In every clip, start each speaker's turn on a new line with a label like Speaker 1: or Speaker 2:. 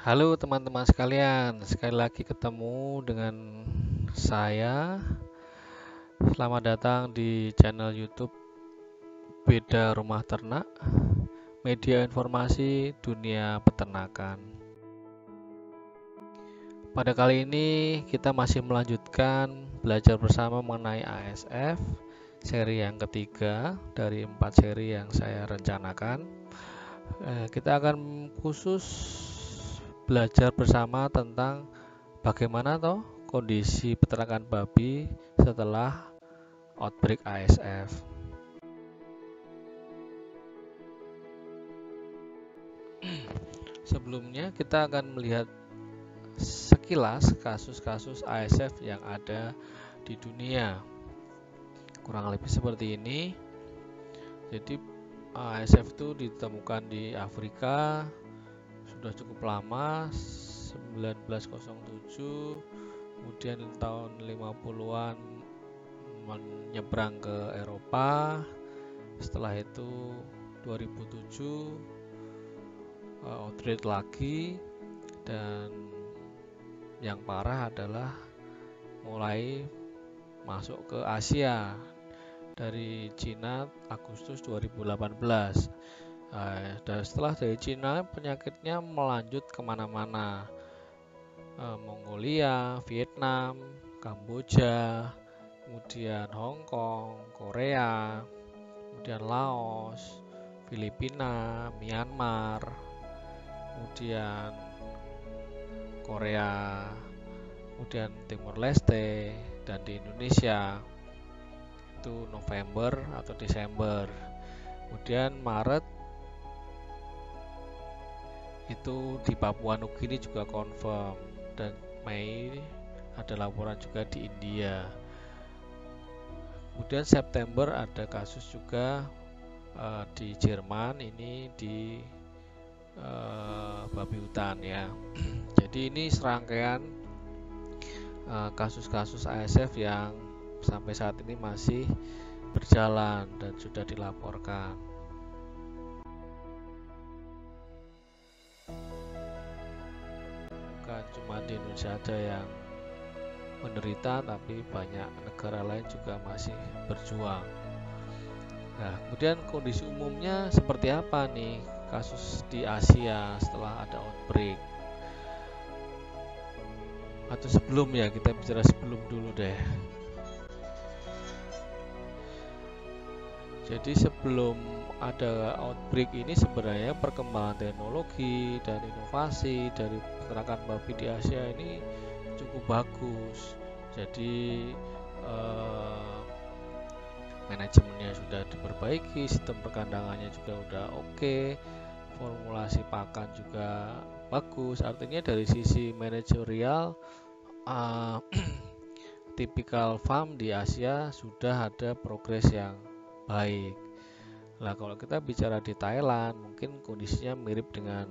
Speaker 1: Halo teman-teman sekalian, sekali lagi ketemu dengan saya. Selamat datang di channel YouTube Beda Rumah Ternak, media informasi dunia peternakan. Pada kali ini kita masih melanjutkan belajar bersama mengenai ASF, seri yang ketiga dari 4 seri yang saya rencanakan. Kita akan khusus belajar bersama tentang bagaimana toh kondisi peternakan babi setelah outbreak ASF. Sebelumnya kita akan melihat sekilas kasus-kasus ASF yang ada di dunia. Kurang lebih seperti ini. Jadi ASF itu ditemukan di Afrika sudah cukup lama, 1907, kemudian tahun 50-an menyeberang ke Eropa. Setelah itu 2007 outbreak lagi, dan yang parah adalah mulai masuk ke Asia dari Cina Agustus 2018. Dan setelah dari Cina penyakitnya melanjut kemana-mana, Mongolia, Vietnam, Kamboja, kemudian Hong Kong, Korea, kemudian Laos, Filipina, Myanmar, kemudian Korea, kemudian Timur Leste, dan di Indonesia itu November atau Desember. Kemudian Maret itu di Papua Nugini juga confirm, dan Mei ada laporan juga di India. Kemudian September ada kasus juga di Jerman, ini di babi hutan ya. Jadi ini serangkaian kasus-kasus ASF yang sampai saat ini masih berjalan dan sudah dilaporkan. Bukan cuma di Indonesia aja yang menderita, tapi banyak negara lain juga masih berjuang. Nah, kemudian kondisi umumnya seperti apa nih kasus di Asia setelah ada outbreak? Atau sebelum, ya, kita bicara sebelum dulu deh. Jadi sebelum ada outbreak ini sebenarnya perkembangan teknologi dan inovasi dari peternakan babi di Asia ini cukup bagus. Jadi manajemennya sudah diperbaiki, sistem perkandangannya juga udah oke, formulasi pakan juga bagus. Artinya dari sisi manajerial, tipikal farm di Asia sudah ada progres yang baik. Nah, kalau kita bicara di Thailand, mungkin kondisinya mirip dengan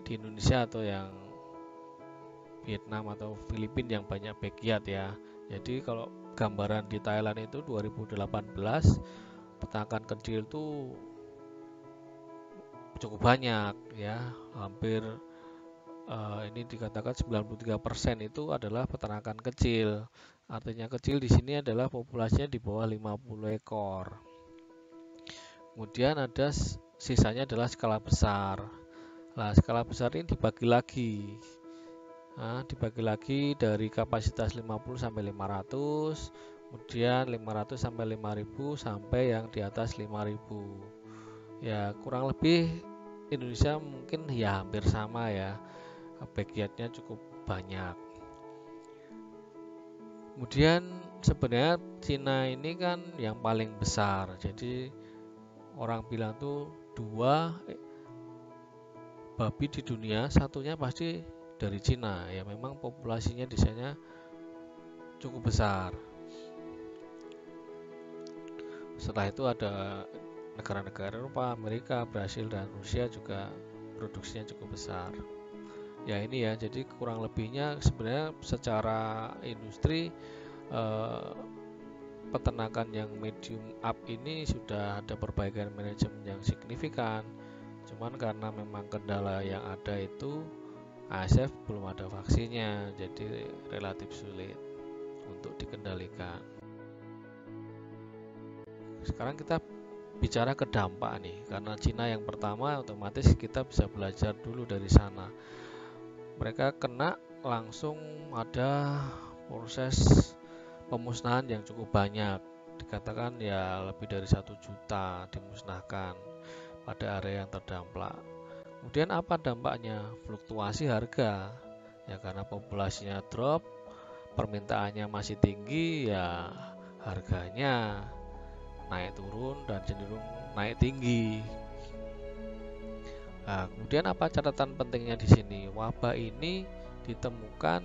Speaker 1: di Indonesia atau yang Vietnam atau Filipina yang banyak backyard ya. Jadi kalau gambaran di Thailand itu 2018 peternakan kecil itu cukup banyak ya, hampir ini dikatakan 93% itu adalah peternakan kecil. Artinya kecil di sini adalah populasinya di bawah 50 ekor. Kemudian ada sisanya adalah skala besar. Nah, skala besar ini dibagi lagi dari kapasitas 50 sampai 500, kemudian 500 sampai 5000, sampai yang di atas 5000. Ya, kurang lebih Indonesia mungkin ya hampir sama ya. Backyardnya cukup banyak. Kemudian sebenarnya Cina ini kan yang paling besar. Jadi orang bilang tuh dua babi di dunia, satunya pasti dari Cina. Ya memang populasinya di sana cukup besar. Setelah itu ada negara-negara Eropa, Amerika, Brasil, dan Rusia juga produksinya cukup besar. Ya ini ya, jadi kurang lebihnya sebenarnya secara industri peternakan yang medium up ini sudah ada perbaikan manajemen yang signifikan. Cuman karena memang kendala yang ada itu ASF belum ada vaksinnya, jadi relatif sulit untuk dikendalikan. Sekarang kita bicara ke dampak nih, karena Cina yang pertama, otomatis kita bisa belajar dulu dari sana. Mereka kena langsung ada proses pemusnahan yang cukup banyak, dikatakan ya lebih dari 1 juta dimusnahkan pada area yang terdampak. Kemudian apa dampaknya? Fluktuasi harga, ya karena populasinya drop, permintaannya masih tinggi, ya harganya naik turun dan cenderung naik tinggi. Nah, kemudian apa catatan pentingnya di sini? Wabah ini ditemukan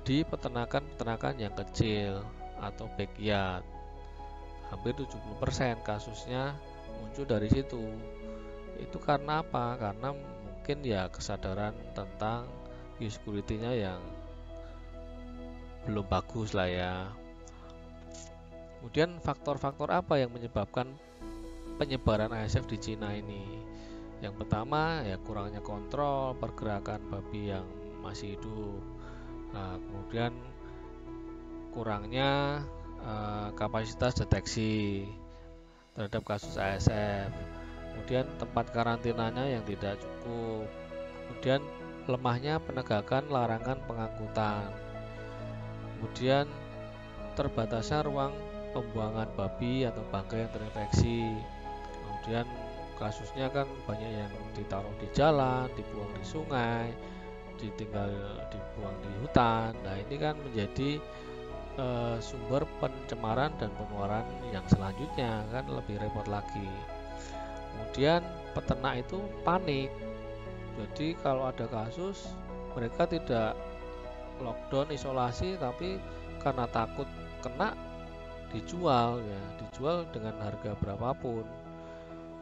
Speaker 1: di peternakan-peternakan yang kecil atau backyard. Hampir 70% kasusnya muncul dari situ. Itu karena apa? Karena mungkin ya kesadaran tentang biosecurity-nya yang belum bagus lah ya. Kemudian faktor-faktor apa yang menyebabkan penyebaran ASF di Cina ini? Yang pertama ya kurangnya kontrol pergerakan babi yang masih hidup. Nah, kemudian kurangnya kapasitas deteksi terhadap kasus ASF. Kemudian tempat karantinanya yang tidak cukup. Kemudian lemahnya penegakan larangan pengangkutan. Kemudian terbatasnya ruang pembuangan babi atau bangkai yang terinfeksi. Kemudian kasusnya kan banyak yang ditaruh di jalan, dibuang di sungai, dibuang di hutan. Nah, ini kan menjadi sumber pencemaran dan penularan yang selanjutnya, kan lebih repot lagi. Kemudian peternak itu panik. Jadi kalau ada kasus, mereka tidak lockdown isolasi, tapi karena takut kena dijual dengan harga berapapun.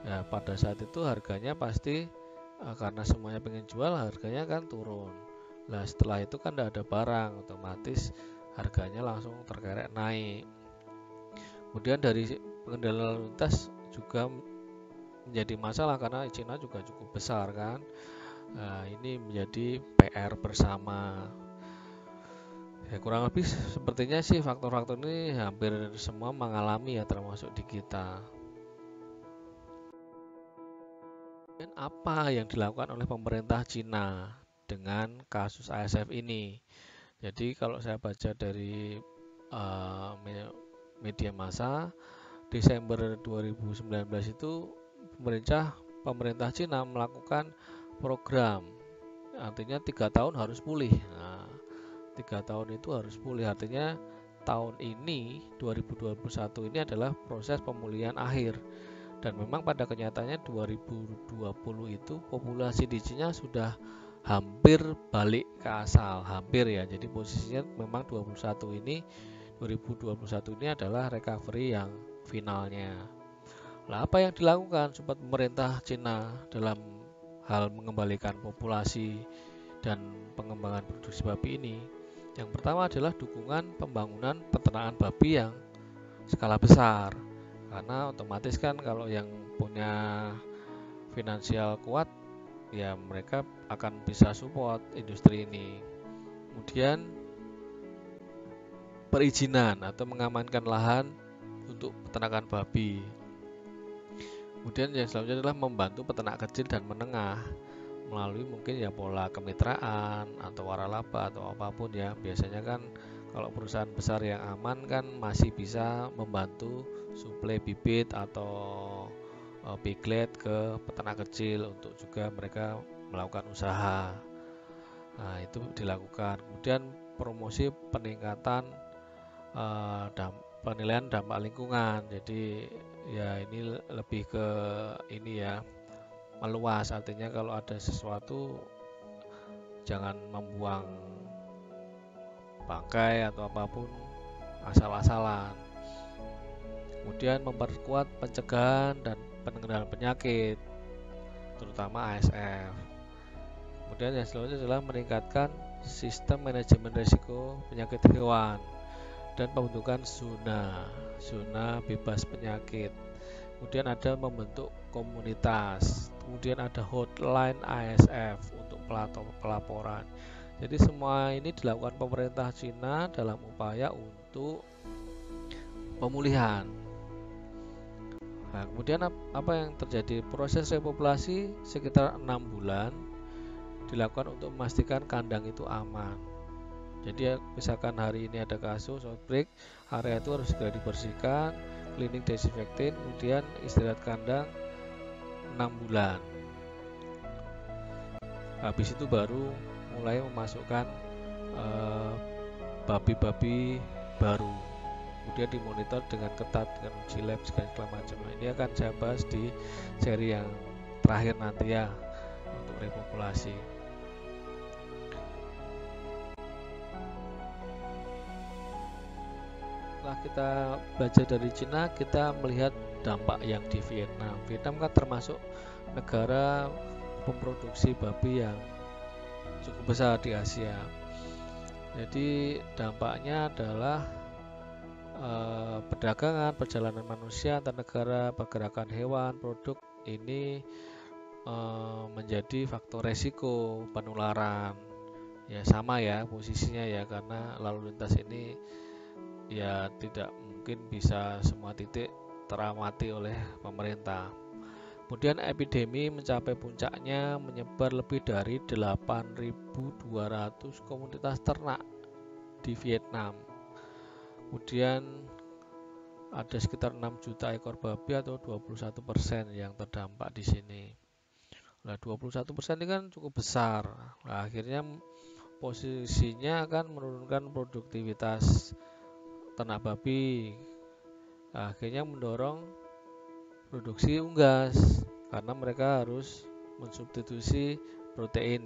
Speaker 1: Ya, pada saat itu harganya pasti karena semuanya pengen jual, harganya kan turun. Nah, setelah itu kan tidak ada barang, otomatis harganya langsung terkerek naik. Kemudian dari pengendalian lalu lintas juga menjadi masalah karena Cina juga cukup besar kan. Nah, ini menjadi PR bersama. Ya, kurang lebih sepertinya sih faktor-faktor ini hampir semua mengalami ya, termasuk di kita. Dan apa yang dilakukan oleh pemerintah Cina dengan kasus ASF ini? Jadi kalau saya baca dari media massa, Desember 2019 itu pemerintah Cina melakukan program, artinya 3 tahun harus pulih. Nah, 3 tahun itu harus pulih, artinya tahun ini 2021 ini adalah proses pemulihan akhir. Dan memang pada kenyataannya 2020 itu populasi di Cina sudah hampir balik ke asal, hampir ya. Jadi posisinya memang 2021 ini adalah recovery yang finalnya. Nah, apa yang dilakukan supaya pemerintah Cina dalam hal mengembalikan populasi dan pengembangan produksi babi ini? Yang pertama adalah dukungan pembangunan peternakan babi yang skala besar. Karena otomatis kan kalau yang punya finansial kuat, ya mereka akan bisa support industri ini. Kemudian perizinan atau mengamankan lahan untuk peternakan babi. Kemudian yang selanjutnya adalah membantu peternak kecil dan menengah melalui mungkin ya pola kemitraan atau waralaba atau apapun ya. Biasanya kan kalau perusahaan besar yang aman kan masih bisa membantu suplai bibit atau piglet ke peternak kecil untuk juga mereka melakukan usaha. Nah, itu dilakukan. Kemudian promosi peningkatan penilaian dampak lingkungan. Jadi ya ini lebih ke ini ya, meluas, artinya kalau ada sesuatu jangan membuang bangkai atau apapun asal-asalan. Kemudian memperkuat pencegahan dan pengendalian penyakit, terutama ASF. Kemudian yang selanjutnya adalah meningkatkan sistem manajemen risiko penyakit hewan dan pembentukan zona bebas penyakit. Kemudian ada membentuk komunitas. kemudian ada hotline ASF untuk pelaporan. Jadi semua ini dilakukan pemerintah Cina dalam upaya untuk pemulihan. Nah, kemudian apa yang terjadi? Proses repopulasi sekitar 6 bulan dilakukan untuk memastikan kandang itu aman. Jadi misalkan hari ini ada kasus outbreak, area itu harus segera dibersihkan, cleaning disinfecting, kemudian istirahat kandang 6 bulan. Habis itu baru mulai memasukkan babi-babi baru. Kemudian dimonitor dengan ketat dengan uji lab segala macam. Ini akan saya bahas di seri yang terakhir nanti ya untuk repopulasi. Setelah kita belajar dari Cina, kita melihat dampak yang di Vietnam. Vietnam kan termasuk negara memproduksi babi yang cukup besar di Asia. Jadi dampaknya adalah perdagangan, perjalanan manusia antar negara, pergerakan hewan, produk ini menjadi faktor resiko penularan. Ya sama ya posisinya ya, karena lalu lintas ini ya tidak mungkin bisa semua titik teramati oleh pemerintah. Kemudian epidemi mencapai puncaknya, menyebar lebih dari 8.200 komunitas ternak di Vietnam. Kemudian ada sekitar 6 juta ekor babi atau 21% yang terdampak di sini. Nah, 21% ini kan cukup besar. Nah, akhirnya posisinya akan menurunkan produktivitas ternak babi. Nah, akhirnya mendorong produksi unggas karena mereka harus mensubstitusi protein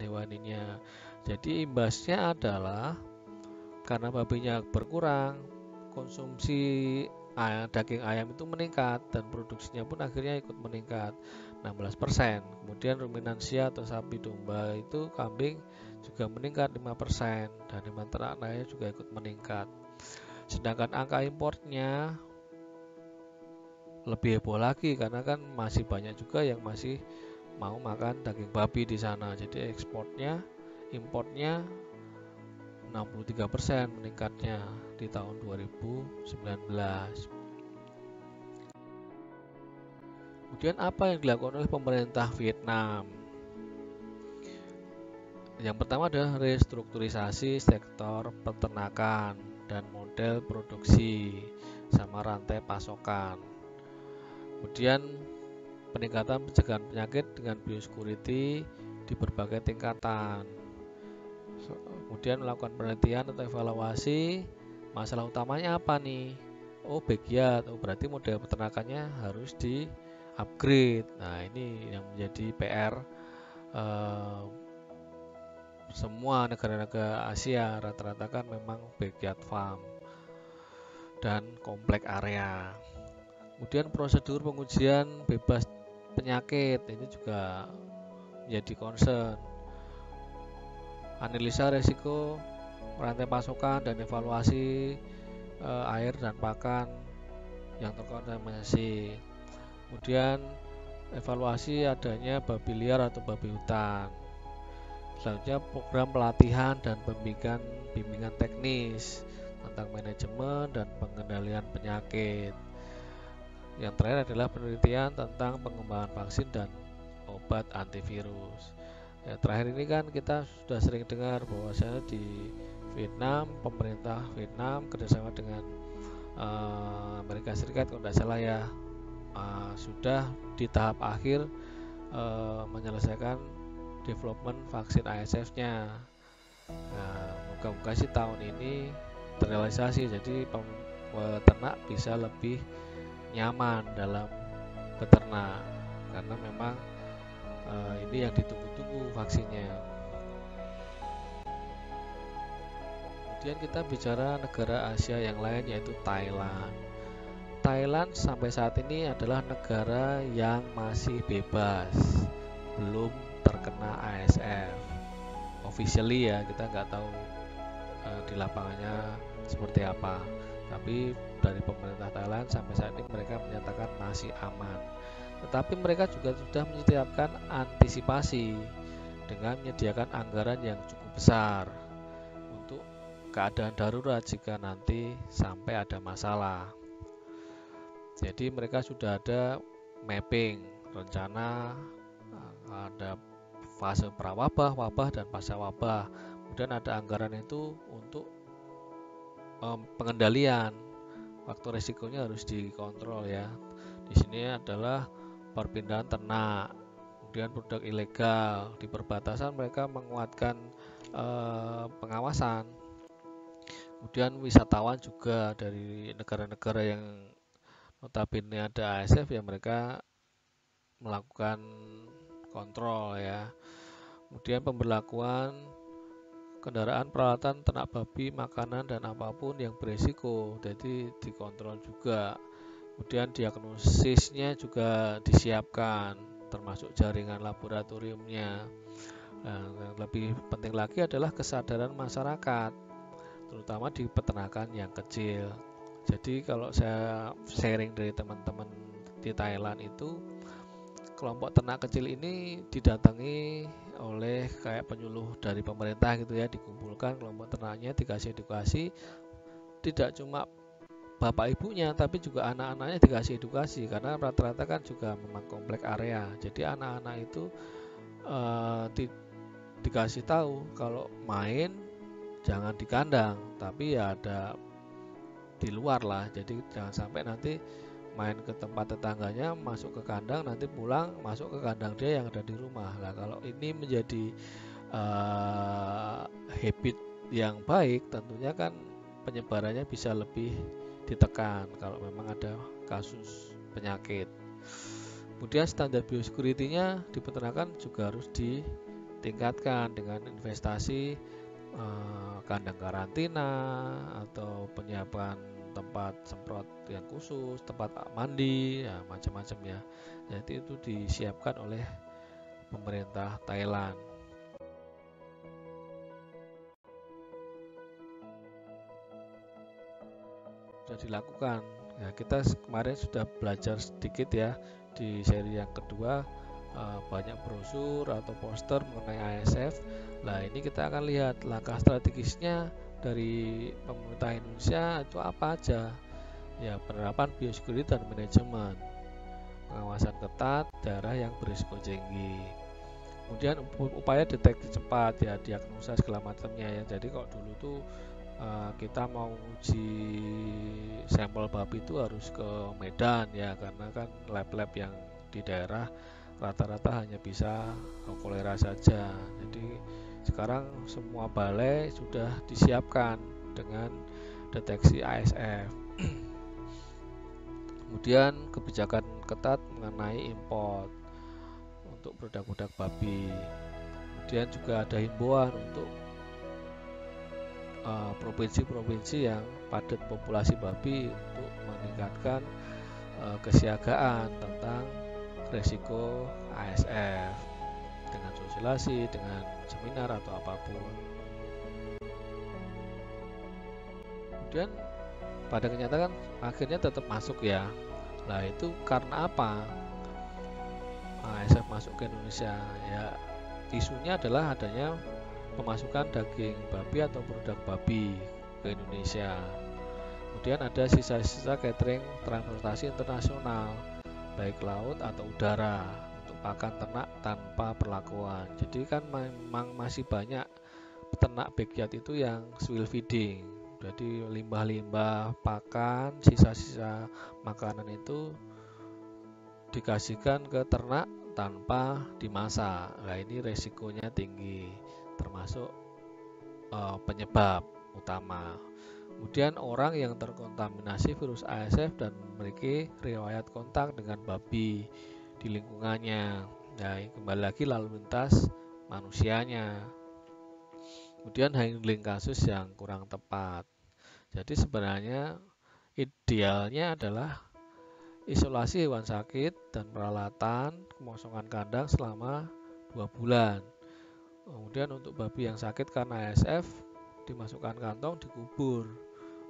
Speaker 1: hewaninya. Jadi imbasnya adalah karena babinya berkurang, konsumsi daging ayam itu meningkat dan produksinya pun akhirnya ikut meningkat 16%. Kemudian ruminansia atau sapi domba itu kambing juga meningkat 5% dan hewan ternak lainnya juga ikut meningkat. Sedangkan angka importnya lebih heboh lagi karena kan masih banyak juga yang masih mau makan daging babi di sana. Jadi importnya 63% meningkatnya di tahun 2019. Kemudian apa yang dilakukan oleh pemerintah Vietnam? Yang pertama adalah restrukturisasi sektor peternakan dan model produksi sama rantai pasokan. Kemudian peningkatan pencegahan penyakit dengan biosecurity di berbagai tingkatan. Kemudian melakukan penelitian atau evaluasi masalah utamanya apa nih? Oh, backyard. Oh, berarti model peternakannya harus di upgrade. Nah, ini yang menjadi PR semua negara-negara Asia. Rata-rata kan memang backyard farm dan komplek area. Kemudian prosedur pengujian bebas penyakit ini juga menjadi concern. Analisa resiko rantai pasokan dan evaluasi air dan pakan yang terkontaminasi. Kemudian evaluasi adanya babi liar atau babi hutan. Selanjutnya program pelatihan dan bimbingan teknis tentang manajemen dan pengendalian penyakit. Yang terakhir adalah penelitian tentang pengembangan vaksin dan obat antivirus. Ya, terakhir ini kan kita sudah sering dengar bahwasanya di Vietnam, pemerintah Vietnam kerjasama dengan Amerika Serikat kalau tidak salah ya, sudah di tahap akhir menyelesaikan development vaksin ASF-nya. Nah, moga-moga sih tahun ini terrealisasi, jadi peternak bisa lebih nyaman dalam beternak karena memang ini yang ditunggu-tunggu vaksinnya. Kemudian kita bicara negara Asia yang lain yaitu Thailand. Thailand sampai saat ini adalah negara yang masih bebas, belum terkena ASF. Officially ya, kita nggak tahu di lapangannya seperti apa. Tapi dari pemerintah Thailand sampai saat ini mereka menyatakan masih aman. Tetapi mereka juga sudah menyediakan antisipasi dengan menyediakan anggaran yang cukup besar untuk keadaan darurat jika nanti sampai ada masalah. Jadi mereka sudah ada mapping rencana, ada fase prawabah, wabah, dan pasca wabah. Kemudian ada anggaran itu untuk pengendalian. Faktor risikonya harus dikontrol ya. Di sini adalah perpindahan ternak, kemudian produk ilegal. Di perbatasan mereka menguatkan pengawasan. Kemudian wisatawan juga dari negara-negara yang notabene ada ASF ya, mereka melakukan kontrol ya. Kemudian pemberlakuan kendaraan, peralatan, ternak babi, makanan, dan apapun yang beresiko, jadi dikontrol juga. Kemudian diagnosisnya juga disiapkan, termasuk jaringan laboratoriumnya. Nah, yang lebih penting lagi adalah kesadaran masyarakat, terutama di peternakan yang kecil. Jadi kalau saya sharing dari teman-teman di Thailand itu, kelompok ternak kecil ini didatangi oleh kayak penyuluh dari pemerintah gitu ya, dikumpulkan kelompok ternaknya, dikasih edukasi, tidak cuma bapak ibunya tapi juga anak-anaknya dikasih edukasi, karena rata-rata kan juga memang komplek area. Jadi anak-anak itu dikasih tahu kalau main jangan di kandang tapi ya ada di luar lah, jadi jangan sampai nanti main ke tempat tetangganya, masuk ke kandang, nanti pulang masuk ke kandang dia yang ada di rumah. Nah, kalau ini menjadi habit yang baik, tentunya kan penyebarannya bisa lebih ditekan kalau memang ada kasus penyakit. Kemudian standar biosecurity-nya di peternakan juga harus ditingkatkan dengan investasi kandang karantina atau penyiapan tempat semprot yang khusus, tempat mandi, ya macam-macam ya. Jadi itu disiapkan oleh pemerintah Thailand. Sudah dilakukan. Ya, kita kemarin sudah belajar sedikit ya di seri yang kedua, banyak brosur atau poster mengenai ASF. Nah, ini kita akan lihat langkah strategisnya dari pemerintah Indonesia itu apa aja. Ya, penerapan biosecurity dan manajemen, pengawasan ketat daerah yang berisiko tinggi. Kemudian upaya deteksi cepat ya, diagnosa segala macamnya ya. Jadi kalau dulu tuh kita mau uji sampel babi itu harus ke Medan ya, karena kan lab-lab yang di daerah rata-rata hanya bisa kolera saja. Jadi sekarang semua balai sudah disiapkan dengan deteksi ASF. Kemudian kebijakan ketat mengenai import untuk produk-produk babi. Kemudian juga ada himbauan untuk provinsi-provinsi yang padat populasi babi untuk meningkatkan kesiagaan tentang resiko ASF dengan sosialisasi, dengan seminar atau apapun. Kemudian pada kenyataan akhirnya tetap masuk ya. Nah, itu karena apa ASF masuk ke Indonesia? Ya, isunya adalah adanya pemasukan daging babi atau produk babi ke Indonesia. Kemudian ada sisa-sisa catering transportasi internasional, baik laut atau udara, untuk pakan ternak tanpa perlakuan. Jadi kan memang masih banyak peternak backyard itu yang swill feeding. Jadi limbah-limbah pakan, sisa-sisa makanan itu dikasihkan ke ternak tanpa dimasak. Nah, ini resikonya tinggi, termasuk penyebab utama. Kemudian orang yang terkontaminasi virus ASF dan memiliki riwayat kontak dengan babi di lingkungannya. Nah, kembali lagi lalu lintas manusianya. Kemudian handling kasus yang kurang tepat. Jadi sebenarnya idealnya adalah isolasi hewan sakit dan peralatan, kemosongan kandang selama 2 bulan. Kemudian untuk babi yang sakit karena ASF dimasukkan kantong, dikubur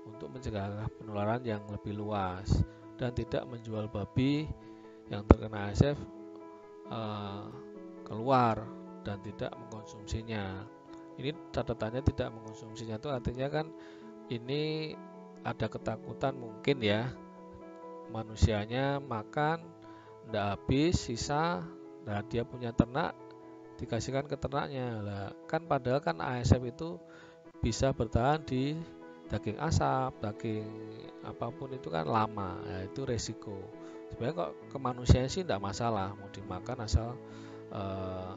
Speaker 1: untuk mencegah penularan yang lebih luas, dan tidak menjual babi yang terkena ASF keluar dan tidak mengkonsumsinya. Ini catatannya tidak mengkonsumsinya itu artinya kan ini ada ketakutan mungkin ya, manusianya makan tidak habis, sisa, nah dia punya ternak, dikasihkan ke ternaknya lah. Kan padahal kan ASF itu bisa bertahan di daging asap, daging apapun itu kan lama, ya itu resiko. Sebenarnya kok ke manusia sih tidak masalah, mau dimakan asal eh,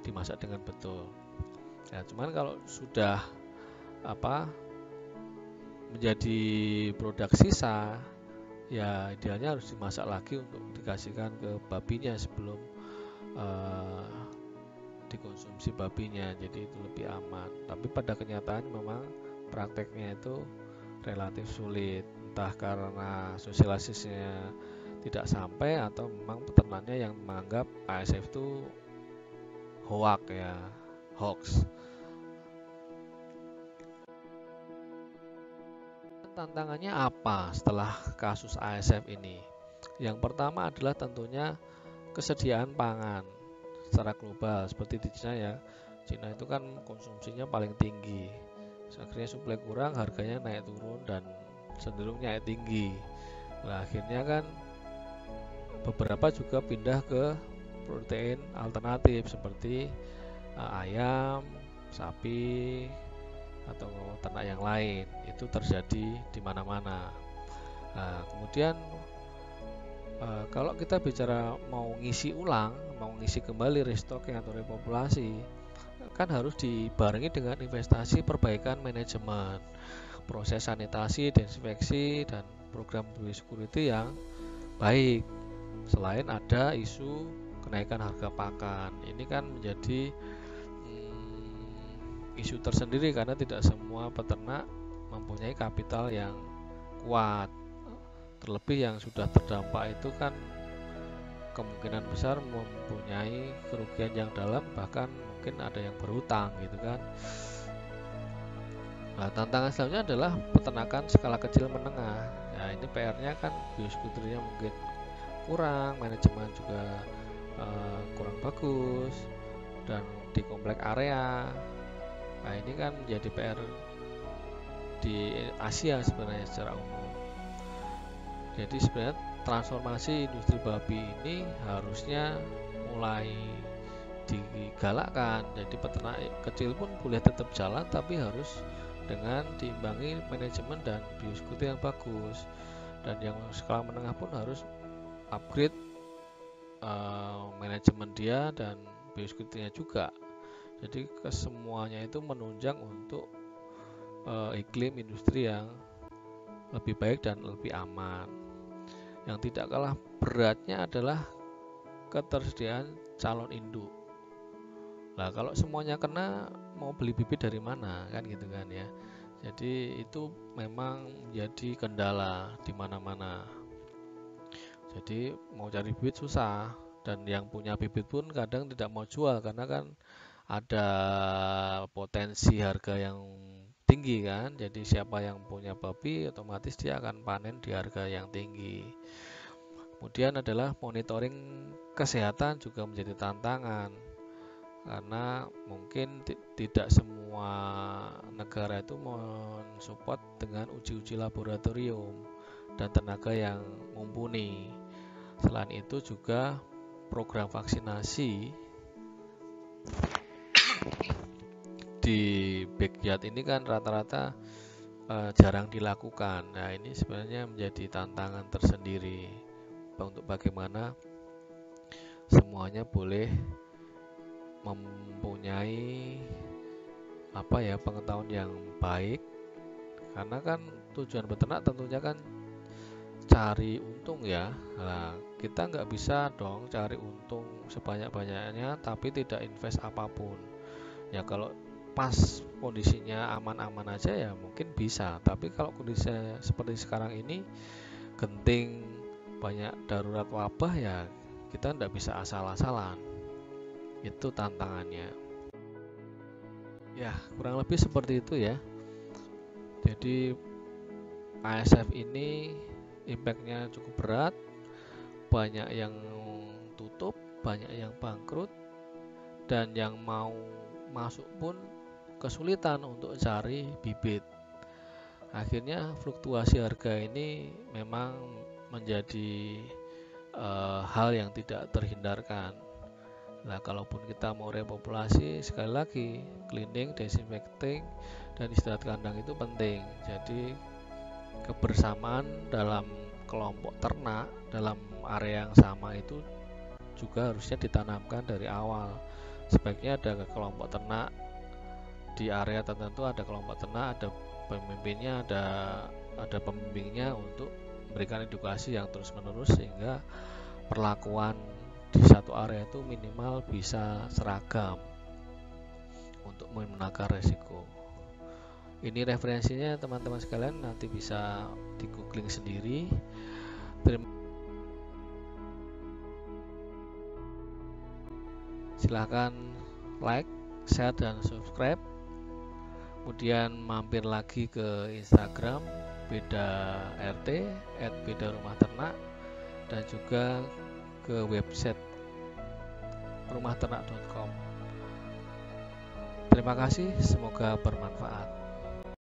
Speaker 1: dimasak dengan betul. Ya, cuman kalau sudah menjadi produk sisa, ya idealnya harus dimasak lagi untuk dikasihkan ke babinya sebelum uh, dikonsumsi babinya, jadi itu lebih aman. Tapi pada kenyataan memang prakteknya itu relatif sulit, entah karena sosialisasinya tidak sampai atau memang peternaknya yang menganggap ASF itu hoax. Tantangannya apa setelah kasus ASF ini? Yang pertama adalah tentunya kesediaan pangan secara global. Seperti di Cina ya, Cina itu kan konsumsinya paling tinggi, akhirnya suplai kurang, harganya naik turun dan cenderung naik tinggi. Nah, akhirnya kan beberapa juga pindah ke protein alternatif seperti ayam, sapi, atau ternak yang lain. Itu terjadi di mana-mana. Nah, kemudian kalau kita bicara mau ngisi ulang, mau ngisi kembali restocking atau repopulasi, kan harus dibarengi dengan investasi perbaikan manajemen, proses sanitasi, desinfeksi, dan program biosecurity yang baik. Selain ada isu kenaikan harga pakan, ini kan menjadi isu tersendiri karena tidak semua peternak mempunyai kapital yang kuat. Terlebih yang sudah terdampak itu kan kemungkinan besar mempunyai kerugian yang dalam, bahkan mungkin ada yang berhutang gitu kan. Nah, tantangan selanjutnya adalah peternakan skala kecil menengah. Nah, ini PR-nya kan biosekuturnya mungkin kurang, manajemen juga kurang bagus, dan di komplek area. Nah, ini kan menjadi PR di Asia sebenarnya secara umum. Jadi sebenarnya transformasi industri babi ini harusnya mulai digalakkan. Jadi peternak kecil pun boleh tetap jalan, tapi harus dengan diimbangi manajemen dan biosekutur yang bagus. Dan yang skala menengah pun harus upgrade manajemen dia dan biosekuturnya juga. Jadi kesemuanya itu menunjang untuk iklim industri yang lebih baik dan lebih aman. Yang tidak kalah beratnya adalah ketersediaan calon induk. Nah, kalau semuanya kena, mau beli bibit dari mana kan gitu kan ya. Jadi itu memang menjadi kendala di mana-mana. Jadi mau cari bibit susah, dan yang punya bibit pun kadang tidak mau jual karena kan ada potensi harga yang tinggi kan. Jadi siapa yang punya babi otomatis dia akan panen di harga yang tinggi. Kemudian adalah monitoring kesehatan juga menjadi tantangan, karena mungkin tidak semua negara itu mensupport dengan uji-uji laboratorium dan tenaga yang mumpuni. Selain itu juga program vaksinasi di backyard ini kan rata-rata jarang dilakukan. Nah, ini sebenarnya menjadi tantangan tersendiri untuk bagaimana semuanya boleh mempunyai pengetahuan yang baik, karena kan tujuan beternak tentunya kan cari untung ya. Nah, kita nggak bisa dong cari untung sebanyak-banyaknya tapi tidak invest apapun. Ya kalau pas kondisinya aman-aman aja ya mungkin bisa, tapi kalau kondisinya seperti sekarang ini genting, banyak darurat wabah, ya kita nggak bisa asal-asalan. Itu tantangannya. Ya, kurang lebih seperti itu ya. Jadi ASF ini impactnya cukup berat, banyak yang tutup, banyak yang bangkrut, dan yang mau masuk pun kesulitan untuk cari bibit. Akhirnya fluktuasi harga ini memang menjadi hal yang tidak terhindarkan. Nah, kalaupun kita mau repopulasi, sekali lagi cleaning, disinfecting, dan istirahat kandang itu penting. Jadi kebersamaan dalam kelompok ternak dalam area yang sama itu juga harusnya ditanamkan dari awal. Sebaiknya ada kelompok ternak di area tertentu, ada kelompok ternak, ada pemimpinnya, ada pembimbingnya untuk memberikan edukasi yang terus-menerus sehingga perlakuan di satu area itu minimal bisa seragam untuk menakar resiko. Ini referensinya teman-teman sekalian, nanti bisa di googling sendiri. Silahkan like, share, dan subscribe. Kemudian mampir lagi ke Instagram Beda RT @bedarumahternak, dan juga ke website rumahternak.com. Terima kasih, semoga bermanfaat.